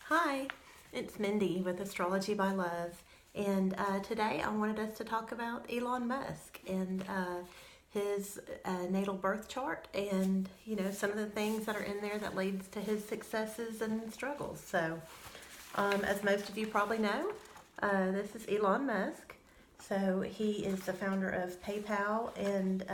Hi, it's Mindy with Astrology by Love, and today I wanted us to talk about Elon Musk and his natal birth chart, and some of the things that are in there that leads to his successes and struggles. So, as most of you probably know, this is Elon Musk. So he is the founder of PayPal and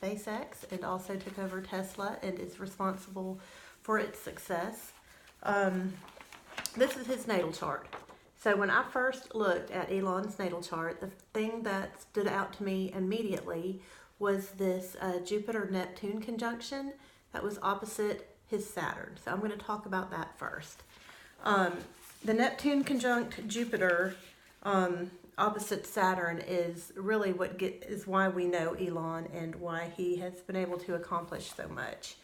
SpaceX, and also took over Tesla and is responsible for its success. This is his natal chart. So when I first looked at Elon's natal chart, the thing that stood out to me immediately was this Jupiter-Neptune conjunction that was opposite his Saturn. So I'm going to talk about that first. The Neptune conjunct Jupiter opposite Saturn is really is why we know Elon and why he has been able to accomplish so much.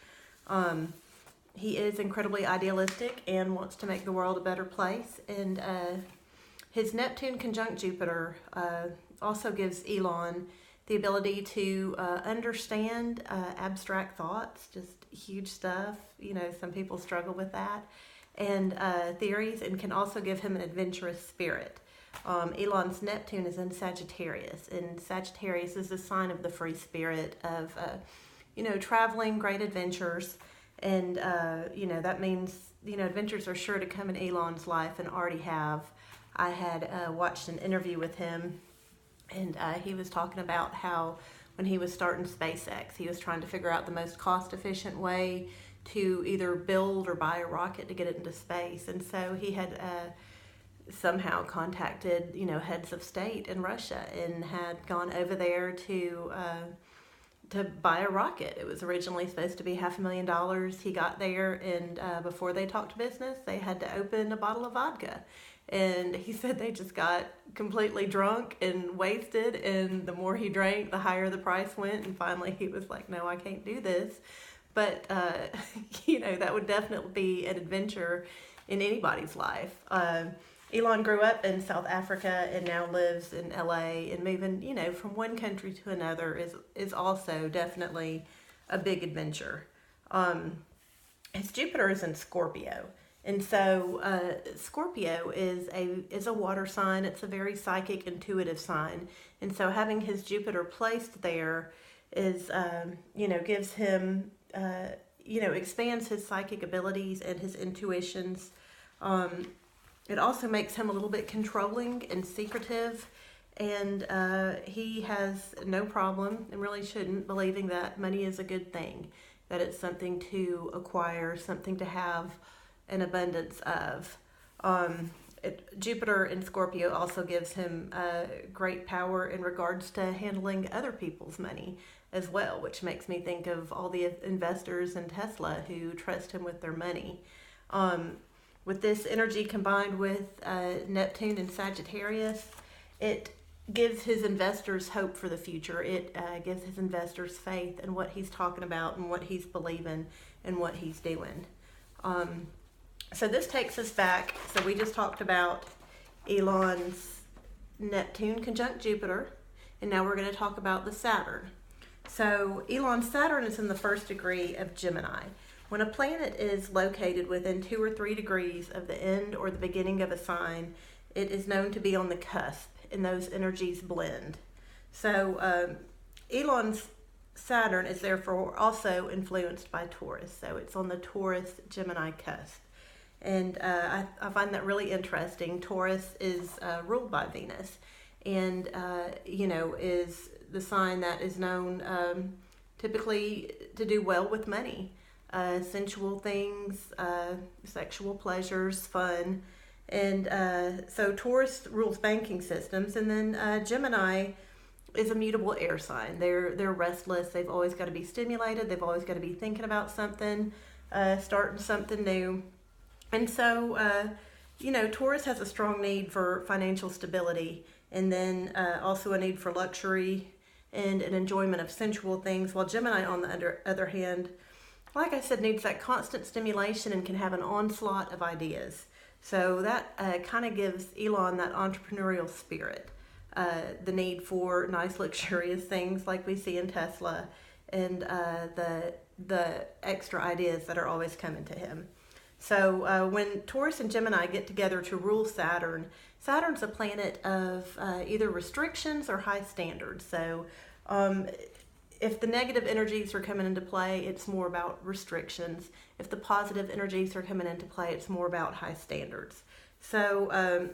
He is incredibly idealistic and wants to make the world a better place. And his Neptune conjunct Jupiter also gives Elon the ability to understand abstract thoughts, just huge stuff. Some people struggle with that. And theories, and can also give him an adventurous spirit. Elon's Neptune is in Sagittarius, and Sagittarius is the sign of the free spirit of, traveling, great adventures. And, that means, adventures are sure to come in Elon's life and already have. I had watched an interview with him, and he was talking about how when he was starting SpaceX, he was trying to figure out the most cost-efficient way to either build or buy a rocket to get it into space. And so he had somehow contacted, heads of state in Russia and had gone over there to buy a rocket. It was originally supposed to be $500,000. He got there, and before they talked business, they had to open a bottle of vodka. And he said they just got completely drunk and wasted, and the more he drank, the higher the price went. And finally he was like, no, I can't do this. But, that would definitely be an adventure in anybody's life. Elon grew up in South Africa and now lives in LA, and moving, from one country to another is also definitely a big adventure. His Jupiter is in Scorpio. And so Scorpio is a water sign. It's a very psychic, intuitive sign. And so having his Jupiter placed there is, gives him, expands his psychic abilities and his intuitions. It also makes him a little bit controlling and secretive, and he has no problem, and really shouldn't, believing that money is a good thing, that it's something to acquire, something to have an abundance of. Jupiter in Scorpio also gives him great power in regards to handling other people's money as well, which makes me think of all the investors in Tesla who trust him with their money. With this energy combined with Neptune and Sagittarius, it gives his investors hope for the future. It gives his investors faith in what he's talking about and what he's believing and what he's doing. So this takes us back. So we just talked about Elon's Neptune conjunct Jupiter, and now we're going to talk about the Saturn. So Elon's Saturn is in the first degree of Gemini. When a planet is located within 2 or 3 degrees of the end or the beginning of a sign, it is known to be on the cusp, and those energies blend. So Elon's Saturn is therefore also influenced by Taurus. So it's on the Taurus-Gemini cusp. And I find that really interesting. Taurus is ruled by Venus, and, is the sign that is known typically to do well with money. Sensual things, sexual pleasures, fun. And so Taurus rules banking systems, and then Gemini is a mutable air sign. They're restless. They've always got to be stimulated. They've always got to be thinking about something, starting something new. And so, Taurus has a strong need for financial stability, and then also a need for luxury and an enjoyment of sensual things, while Gemini, on the other hand, like I said, needs that constant stimulation and can have an onslaught of ideas. So that kind of gives Elon that entrepreneurial spirit, the need for nice, luxurious things like we see in Tesla, and the extra ideas that are always coming to him. So when Taurus and Gemini get together to rule Saturn, Saturn's a planet of either restrictions or high standards. So if the negative energies are coming into play, it's more about restrictions. If the positive energies are coming into play, it's more about high standards. So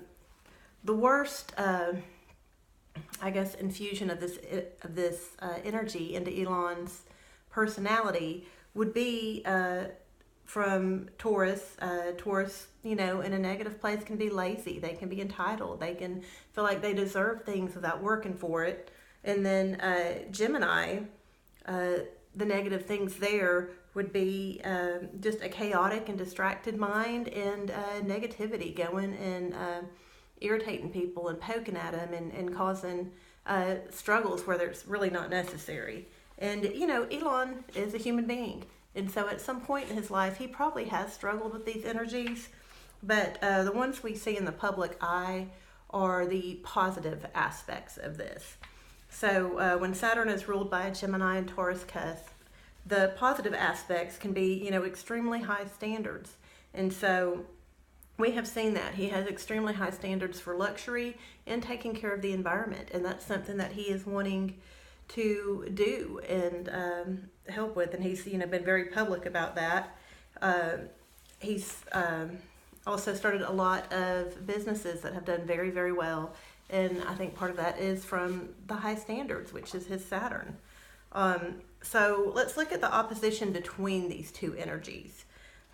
the worst, I guess, infusion of this energy into Elon's personality would be from Taurus. Taurus, in a negative place can be lazy. They can be entitled. They can feel like they deserve things without working for it. And then Gemini, the negative things there would be just a chaotic and distracted mind and negativity going and irritating people and poking at them and causing struggles where it's really not necessary. And, Elon is a human being. And so at some point in his life, he probably has struggled with these energies. But the ones we see in the public eye are the positive aspects of this. So when Saturn is ruled by a Gemini and Taurus cusp, the positive aspects can be, extremely high standards. And so we have seen that. He has extremely high standards for luxury and taking care of the environment. And that's something that he is wanting to do and help with. And he's, been very public about that. He's also started a lot of businesses that have done very, very well. And I think part of that is from the high standards, which is his Saturn. So let's look at the opposition between these two energies.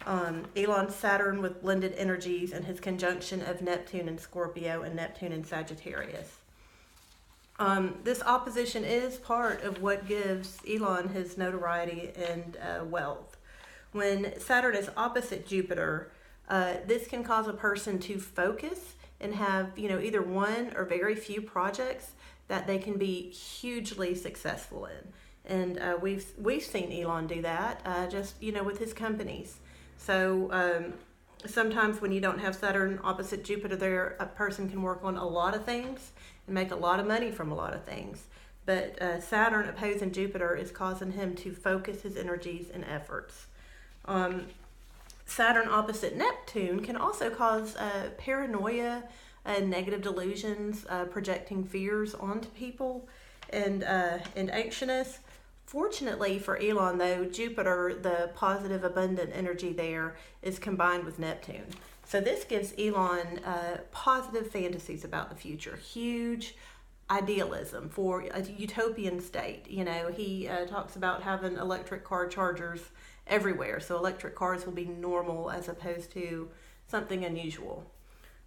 Elon Saturn with blended energies and his conjunction of Neptune and Scorpio and Neptune and Sagittarius. This opposition is part of what gives Elon his notoriety and wealth. When Saturn is opposite Jupiter, this can cause a person to focus and have, either one or very few projects that they can be hugely successful in. And we've seen Elon do that just, with his companies. So sometimes when you don't have Saturn opposite Jupiter there, a person can work on a lot of things and make a lot of money from a lot of things. But Saturn opposing Jupiter is causing him to focus his energies and efforts. Saturn opposite Neptune can also cause paranoia and negative delusions, projecting fears onto people and anxiousness. Fortunately for Elon, though, Jupiter, the positive, abundant energy there, is combined with Neptune. So this gives Elon positive fantasies about the future, huge idealism for a utopian state. He talks about having electric car chargers everywhere, so electric cars will be normal as opposed to something unusual.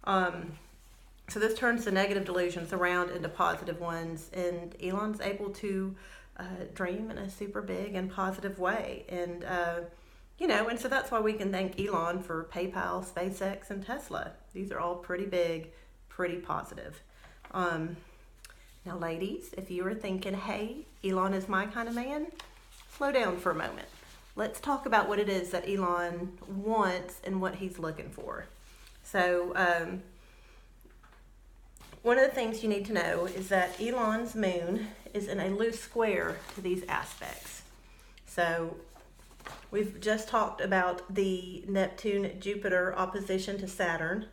So this turns the negative delusions around into positive ones, and Elon's able to dream in a super big and positive way. And, and so that's why we can thank Elon for PayPal, SpaceX, and Tesla. These are all pretty big, pretty positive. Now, ladies, if you were thinking, hey, Elon is my kind of man, slow down for a moment. Let's talk about what it is that Elon wants and what he's looking for. So, one of the things you need to know is that Elon's moon is in a loose square to these aspects. So, we've just talked about the Neptune-Jupiter opposition to Saturn.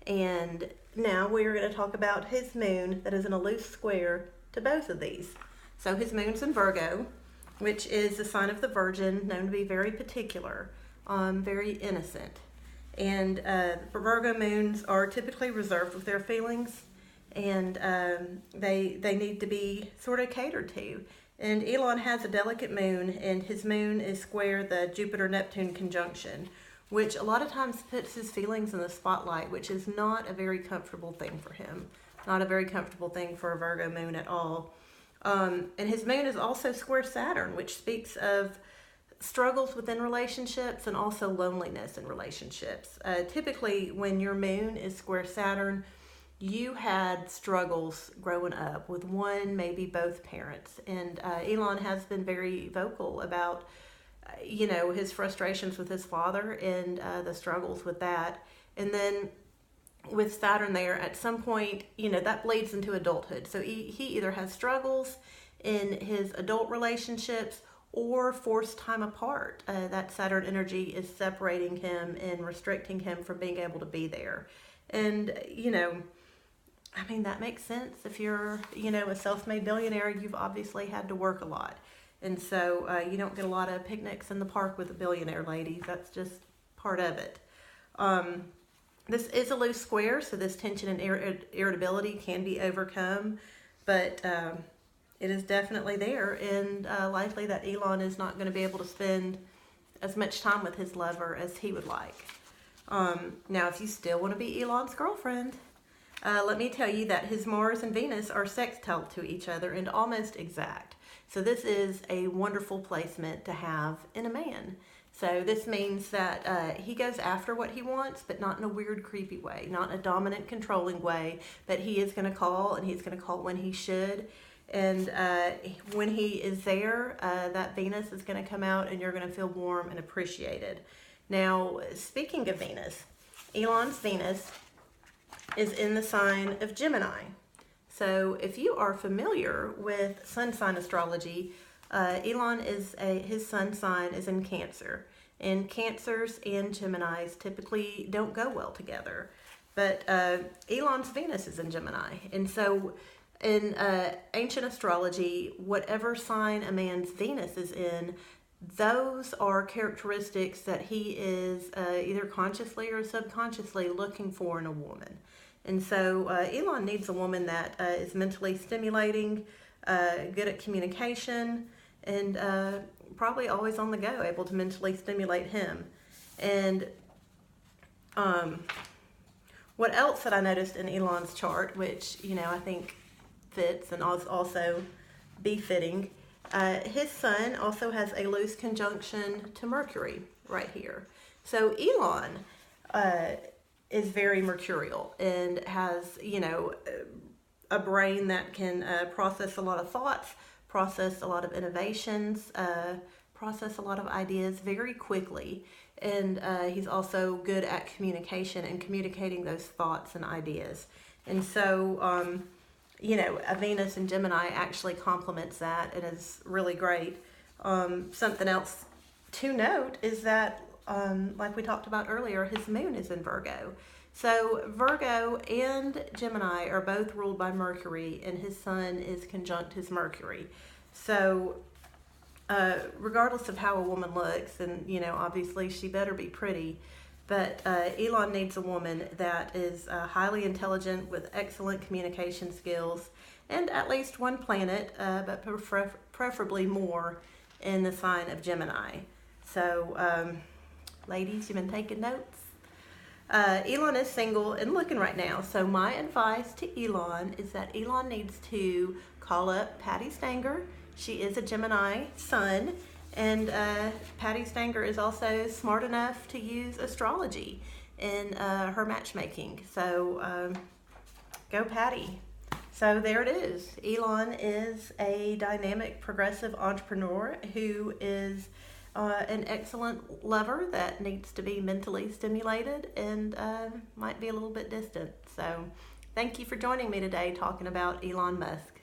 And now we are going to talk about his moon that is in a loose square to both of these. So his moon's in Virgo, which is the sign of the Virgin, known to be very particular, very innocent. And Virgo moons are typically reserved with their feelings, and they need to be sort of catered to. And Elon has a delicate moon, and his moon is square the Jupiter-Neptune conjunction, which a lot of times puts his feelings in the spotlight, which is not a very comfortable thing for him. Not a very comfortable thing for a Virgo moon at all. And his moon is also square Saturn, which speaks of struggles within relationships and also loneliness in relationships. Typically, when your moon is square Saturn, you had struggles growing up with one, maybe both parents. And Elon has been very vocal about, his frustrations with his father and the struggles with that. And then with Saturn there, at some point, that bleeds into adulthood. So he either has struggles in his adult relationships, or forced time apart. That Saturn energy is separating him and restricting him from being able to be there. And, I mean, that makes sense. If you're, a self-made billionaire, you've obviously had to work a lot. And so you don't get a lot of picnics in the park with a billionaire, ladies. That's just part of it. This is a loose square, so this tension and irritability can be overcome. But it is definitely there, and likely that Elon is not going to be able to spend as much time with his lover as he would like. Now, if you still want to be Elon's girlfriend, let me tell you that his Mars and Venus are sextile to each other and almost exact. So this is a wonderful placement to have in a man. So this means that he goes after what he wants, but not in a weird, creepy way, not in a dominant, controlling way, but he is going to call, and he's going to call when he should. And when he is there, that Venus is going to come out, and you're going to feel warm and appreciated. Now, speaking of Venus, Elon's Venus is in the sign of Gemini. So if you are familiar with sun sign astrology, Elon his sun sign is in Cancer. And Cancers and Geminis typically don't go well together. But Elon's Venus is in Gemini. And so in ancient astrology, whatever sign a man's Venus is in, those are characteristics that he is either consciously or subconsciously looking for in a woman. And so Elon needs a woman that is mentally stimulating, good at communication, and probably always on the go, able to mentally stimulate him. And what else that I noticed in Elon's chart, which, I think fits and also befitting, his sun also has a loose conjunction to Mercury right here. So Elon is very mercurial and has, a brain that can process a lot of thoughts, process a lot of innovations, process a lot of ideas very quickly. And he's also good at communication and communicating those thoughts and ideas. And so, a Venus in Gemini actually complements that and is really great. Something else to note is that, like we talked about earlier, his moon is in Virgo. So Virgo and Gemini are both ruled by Mercury, and his sun is conjunct his Mercury. So regardless of how a woman looks, and obviously she better be pretty, but Elon needs a woman that is highly intelligent with excellent communication skills, and at least one planet, but preferably more, in the sign of Gemini. So ladies, you've been taking notes? Elon is single and looking right now. So my advice to Elon is that Elon needs to call up Patty Stanger. She is a Gemini sun, and Patty Stanger is also smart enough to use astrology in her matchmaking. So go Patty. So there it is. Elon is a dynamic, progressive entrepreneur who is an excellent lover that needs to be mentally stimulated and might be a little bit distant. So thank you for joining me today talking about Elon Musk.